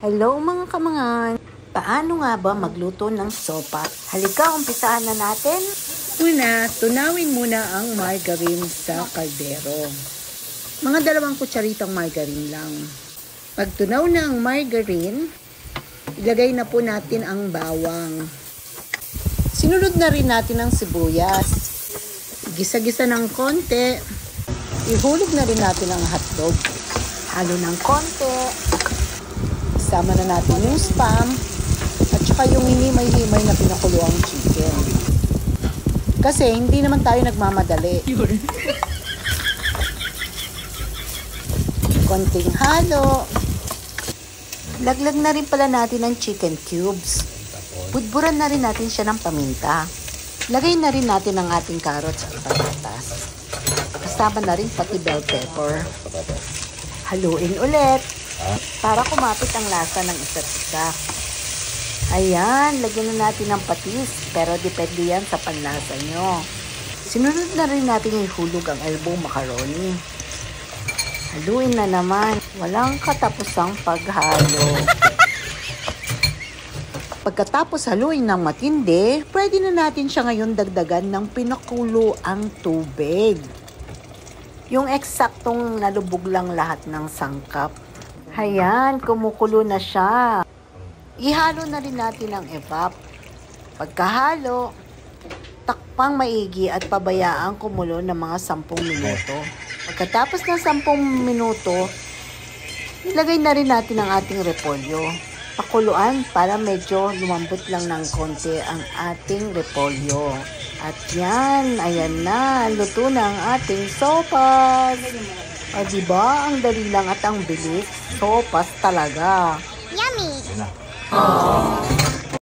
Hello mga kamangan! Paano nga ba magluto ng sopas? Halika, umpisahan na natin. Una, tunawin muna ang margarine sa kaldero. Mga 2 kutsaritang margarine lang. Pag tunaw na ang margarine, ilagay na po natin ang bawang. Sinunod na rin natin ang sibuyas. Gisa-gisa ng konti. Ihulog na rin natin ang hotdog. Halo ng konti. Isama na natin yung spam at saka yung hinimay-himay na pinakuluang chicken. Kasi hindi naman tayo nagmamadali. Konting halo. Laglag na rin pala natin ang chicken cubes. Budburan na rin natin siya ng paminta. Lagay na rin natin ang ating carrots at patatas. Kasama na rin pati bell pepper. Haluin ulit para kumapit ang lasa ng isa't isa. Ayan, lagyan na natin ng patis, pero depende yan sa panlasa nyo. Sinunod na rin natin ihulog ang elbow macaroni. Haluin na naman, walang katapusang paghalo. Pagkatapos haluin ng matindi, pwede na natin siya ngayon dagdagan ng pinakulo ang tubig. Yung eksaktong nalubog lang lahat ng sangkap. Ayan, kumukulo na siya. Ihalo na rin natin ang evap. Pagkahalo, takpang maigi at pabayaan kumulo ng mga 10 minuto. Pagkatapos ng 10 minuto, ilagay na rin natin ang ating repolyo. Pakuluan para medyo lumambot lang ng konti ang ating repolyo. At yan, ayan na, luto na ang ating sopas. O diba, ang dali lang at ang bilis. Sopas talaga. Yummy!